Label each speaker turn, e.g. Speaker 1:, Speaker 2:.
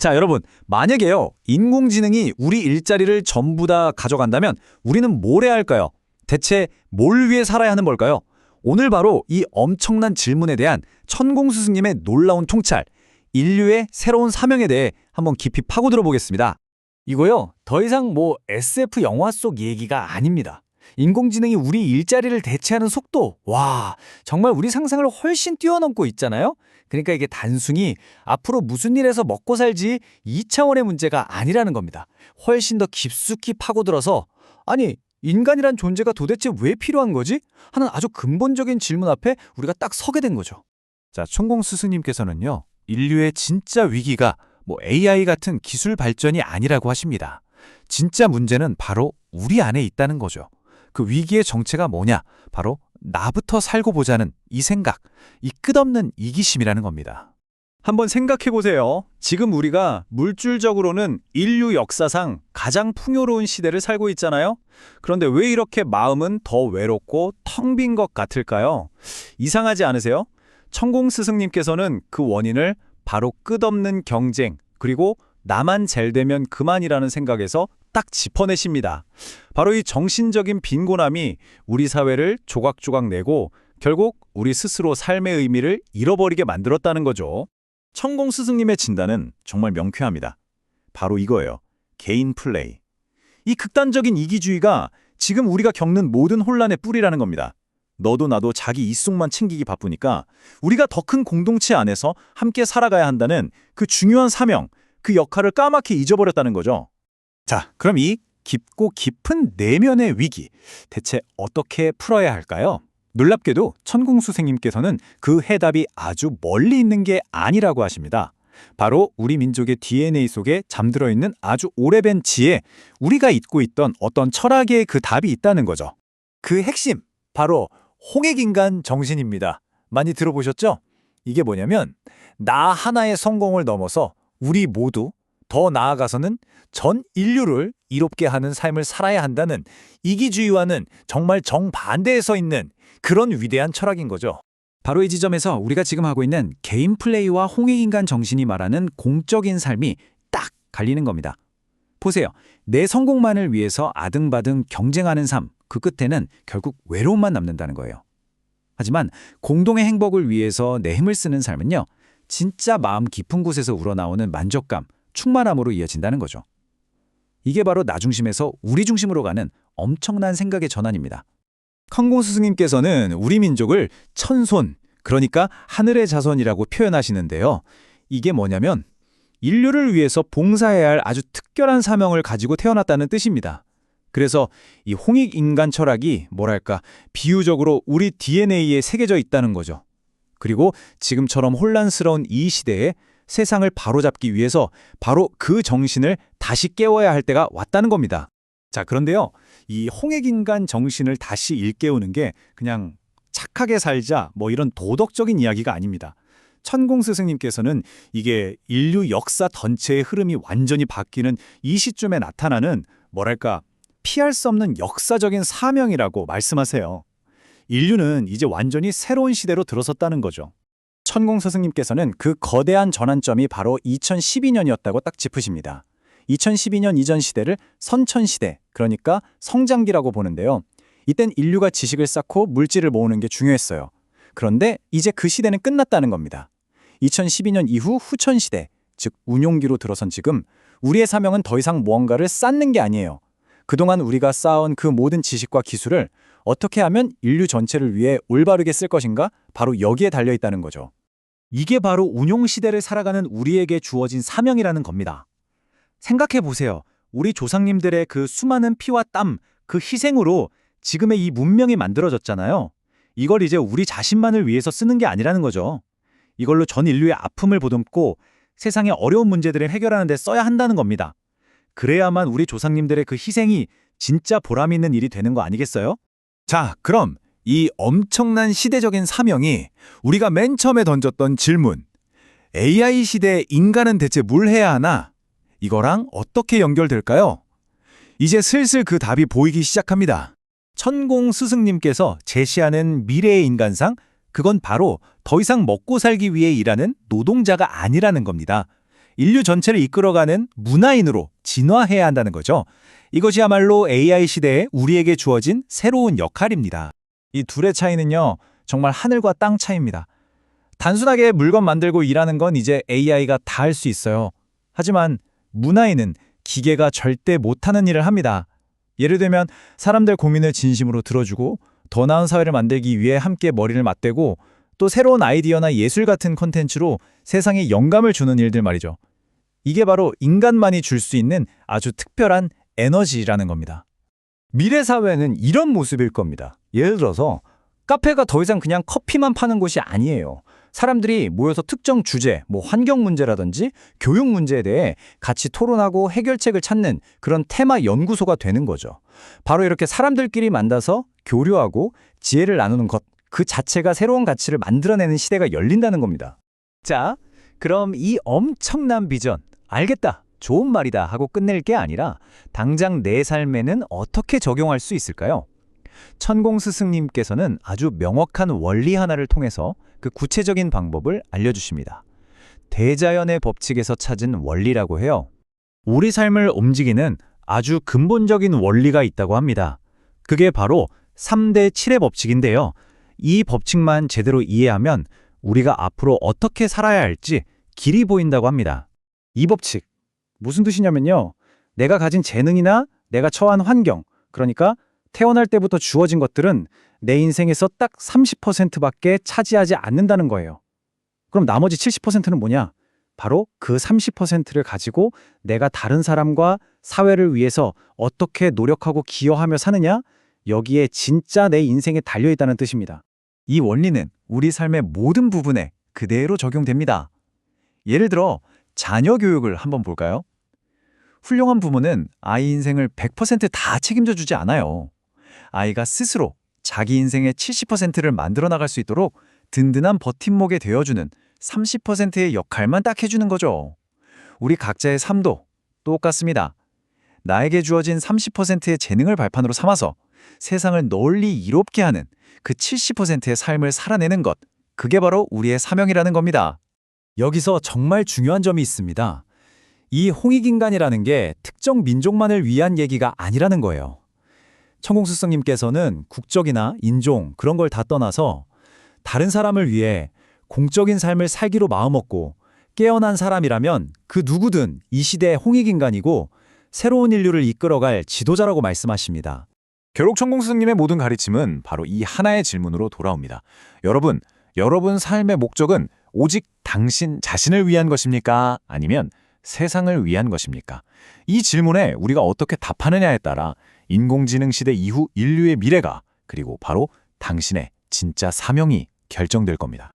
Speaker 1: 자, 여러분, 만약에요, 인공지능이 우리 일자리를 전부 다 가져간다면 우리는 뭘 해야 할까요? 대체 뭘 위해 살아야 하는 걸까요? 오늘 바로 이 엄청난 질문에 대한 천공수 스님의 놀라운 통찰, 인류의 새로운 사명에 대해 한번 깊이 파고들어 보겠습니다. 이거요, 더 이상 SF 영화 속 얘기가 아닙니다. 인공지능이 우리 일자리를 대체하는 속도, 와, 정말 우리 상상을 훨씬 뛰어넘고 있잖아요? 그러니까 이게 단순히 앞으로 무슨 일에서 먹고 살지 2차원의 문제가 아니라는 겁니다. 훨씬 더 깊숙이 파고들어서, 아니, 인간이란 존재가 도대체 왜 필요한 거지? 하는 아주 근본적인 질문 앞에 우리가 딱 서게 된 거죠.
Speaker 2: 자, 천공수 스님께서는요, 인류의 진짜 위기가 AI 같은 기술 발전이 아니라고 하십니다. 진짜 문제는 바로 우리 안에 있다는 거죠. 그 위기의 정체가 뭐냐? 바로 나부터 살고 보자는 이 생각, 이 끝없는 이기심이라는 겁니다.
Speaker 1: 한번 생각해보세요. 지금 우리가 물질적으로는 인류 역사상 가장 풍요로운 시대를 살고 있잖아요? 그런데 왜 이렇게 마음은 더 외롭고 텅 빈 것 같을까요? 이상하지 않으세요? 천공스승님께서는 그 원인을 바로 끝없는 경쟁, 그리고 나만 잘 되면 그만이라는 생각에서 딱 짚어내십니다. 바로 이 정신적인 빈곤함이 우리 사회를 조각조각 내고 결국 우리 스스로 삶의 의미를 잃어버리게 만들었다는 거죠.
Speaker 2: 천공 스승님의 진단은 정말 명쾌합니다. 바로 이거예요. 개인 플레이. 이 극단적인 이기주의가 지금 우리가 겪는 모든 혼란의 뿌리라는 겁니다. 너도 나도 자기 이속만 챙기기 바쁘니까 우리가 더 큰 공동체 안에서 함께 살아가야 한다는 그 중요한 사명, 그 역할을 까맣게 잊어버렸다는 거죠. 자, 그럼 이 깊고 깊은 내면의 위기, 대체 어떻게 풀어야 할까요? 놀랍게도 천공수생님께서는 그 해답이 아주 멀리 있는 게 아니라고 하십니다. 바로 우리 민족의 DNA 속에 잠들어 있는 아주 오래된 지혜, 우리가 잊고 있던 어떤 철학의 그 답이 있다는 거죠. 그 핵심, 바로 홍익인간 정신입니다. 많이 들어보셨죠? 이게 뭐냐면 나 하나의 성공을 넘어서 우리 모두 더 나아가서는 전 인류를 이롭게 하는 삶을 살아야 한다는 이기주의와는 정말 정반대에 서 있는 그런 위대한 철학인 거죠.
Speaker 1: 바로 이 지점에서 우리가 지금 하고 있는 개인 플레이와 홍익인간 정신이 말하는 공적인 삶이 딱 갈리는 겁니다. 보세요. 내 성공만을 위해서 아등바등 경쟁하는 삶, 그 끝에는 결국 외로움만 남는다는 거예요. 하지만 공동의 행복을 위해서 내 힘을 쓰는 삶은요, 진짜 마음 깊은 곳에서 우러나오는 만족감, 충만함으로 이어진다는 거죠. 이게 바로 나 중심에서 우리 중심으로 가는 엄청난 생각의 전환입니다.
Speaker 2: 천공수 스님께서는 우리 민족을 천손, 그러니까 하늘의 자손이라고 표현하시는데요. 이게 뭐냐면 인류를 위해서 봉사해야 할 아주 특별한 사명을 가지고 태어났다는 뜻입니다. 그래서 이 홍익인간 철학이 뭐랄까 비유적으로 우리 DNA에 새겨져 있다는 거죠. 그리고 지금처럼 혼란스러운 이 시대에 세상을 바로잡기 위해서 바로 그 정신을 다시 깨워야 할 때가 왔다는 겁니다. 자, 그런데요, 이 홍익인간 정신을 다시 일깨우는 게 그냥 착하게 살자 이런 도덕적인 이야기가 아닙니다. 천공수 스님께서는 이게 인류 역사 전체의 흐름이 완전히 바뀌는 이 시점에 나타나는 뭐랄까 피할 수 없는 역사적인 사명이라고 말씀하세요. 인류는 이제 완전히 새로운 시대로 들어섰다는 거죠. 천공수 스님께서는 그 거대한 전환점이 바로 2012년이었다고 딱 짚으십니다. 2012년 이전 시대를 선천시대, 그러니까 성장기라고 보는데요. 이땐 인류가 지식을 쌓고 물질을 모으는 게 중요했어요. 그런데 이제 그 시대는 끝났다는 겁니다. 2012년 이후 후천시대, 즉 운용기로 들어선 지금 우리의 사명은 더 이상 무언가를 쌓는 게 아니에요. 그동안 우리가 쌓아온 그 모든 지식과 기술을 어떻게 하면 인류 전체를 위해 올바르게 쓸 것인가? 바로 여기에 달려있다는 거죠. 이게 바로 운용시대를 살아가는 우리에게 주어진 사명이라는 겁니다. 생각해보세요. 우리 조상님들의 그 수많은 피와 땀, 그 희생으로 지금의 이 문명이 만들어졌잖아요. 이걸 이제 우리 자신만을 위해서 쓰는 게 아니라는 거죠. 이걸로 전 인류의 아픔을 보듬고 세상의 어려운 문제들을 해결하는 데 써야 한다는 겁니다. 그래야만 우리 조상님들의 그 희생이 진짜 보람 있는 일이 되는 거 아니겠어요? 자, 그럼 이 엄청난 시대적인 사명이 우리가 맨 처음에 던졌던 질문, AI 시대에 인간은 대체 뭘 해야 하나? 이거랑 어떻게 연결될까요? 이제 슬슬 그 답이 보이기 시작합니다. 천공 스승님께서 제시하는 미래의 인간상, 그건 바로 더 이상 먹고 살기 위해 일하는 노동자가 아니라는 겁니다. 인류 전체를 이끌어가는 문화인으로 진화해야 한다는 거죠. 이것이야말로 AI 시대에 우리에게 주어진 새로운 역할입니다. 이 둘의 차이는요, 정말 하늘과 땅 차이입니다. 단순하게 물건 만들고 일하는 건 이제 AI가 다 할 수 있어요. 하지만 문화인은 기계가 절대 못하는 일을 합니다. 예를 들면 사람들 고민을 진심으로 들어주고 더 나은 사회를 만들기 위해 함께 머리를 맞대고 또 새로운 아이디어나 예술 같은 콘텐츠로 세상에 영감을 주는 일들 말이죠. 이게 바로 인간만이 줄 수 있는 아주 특별한 에너지라는 겁니다.
Speaker 1: 미래 사회는 이런 모습일 겁니다. 예를 들어서 카페가 더 이상 그냥 커피만 파는 곳이 아니에요. 사람들이 모여서 특정 주제, 환경 문제라든지 교육 문제에 대해 같이 토론하고 해결책을 찾는 그런 테마 연구소가 되는 거죠. 바로 이렇게 사람들끼리 만나서 교류하고 지혜를 나누는 것, 그 자체가 새로운 가치를 만들어내는 시대가 열린다는 겁니다. 자, 그럼 이 엄청난 비전, 알겠다, 좋은 말이다 하고 끝낼 게 아니라 당장 내 삶에는 어떻게 적용할 수 있을까요? 천공 스승님께서는 아주 명확한 원리 하나를 통해서 그 구체적인 방법을 알려주십니다. 대자연의 법칙에서 찾은 원리라고 해요. 우리 삶을 움직이는 아주 근본적인 원리가 있다고 합니다. 그게 바로 3대 7의 법칙인데요. 이 법칙만 제대로 이해하면 우리가 앞으로 어떻게 살아야 할지 길이 보인다고 합니다.
Speaker 2: 이 법칙, 무슨 뜻이냐면요. 내가 가진 재능이나 내가 처한 환경, 그러니까 태어날 때부터 주어진 것들은 내 인생에서 딱 30%밖에 차지하지 않는다는 거예요. 그럼 나머지 70%는 뭐냐? 바로 그 30%를 가지고 내가 다른 사람과 사회를 위해서 어떻게 노력하고 기여하며 사느냐? 여기에 진짜 내 인생에 달려있다는 뜻입니다.
Speaker 1: 이 원리는 우리 삶의 모든 부분에 그대로 적용됩니다. 예를 들어 자녀 교육을 한번 볼까요? 훌륭한 부모는 아이 인생을 100%다 책임져 주지 않아요. 아이가 스스로 자기 인생의 70%를 만들어 나갈 수 있도록 든든한 버팀목이 되어주는 30%의 역할만 딱 해주는 거죠. 우리 각자의 삶도 똑같습니다. 나에게 주어진 30%의 재능을 발판으로 삼아서 세상을 널리 이롭게 하는 그 70%의 삶을 살아내는 것, 그게 바로 우리의 사명이라는 겁니다. 여기서 정말 중요한 점이 있습니다. 이 홍익인간이라는 게 특정 민족만을 위한 얘기가 아니라는 거예요. 천공스승님께서는 국적이나 인종 그런 걸 다 떠나서 다른 사람을 위해 공적인 삶을 살기로 마음먹고 깨어난 사람이라면 그 누구든 이 시대의 홍익인간이고 새로운 인류를 이끌어갈 지도자라고 말씀하십니다.
Speaker 3: 결국 천공스승님의 모든 가르침은 바로 이 하나의 질문으로 돌아옵니다. 여러분 삶의 목적은 오직 당신 자신을 위한 것입니까? 아니면 세상을 위한 것입니까? 이 질문에 우리가 어떻게 답하느냐에 따라 인공지능 시대 이후 인류의 미래가 그리고 바로 당신의 진짜 사명이 결정될 겁니다.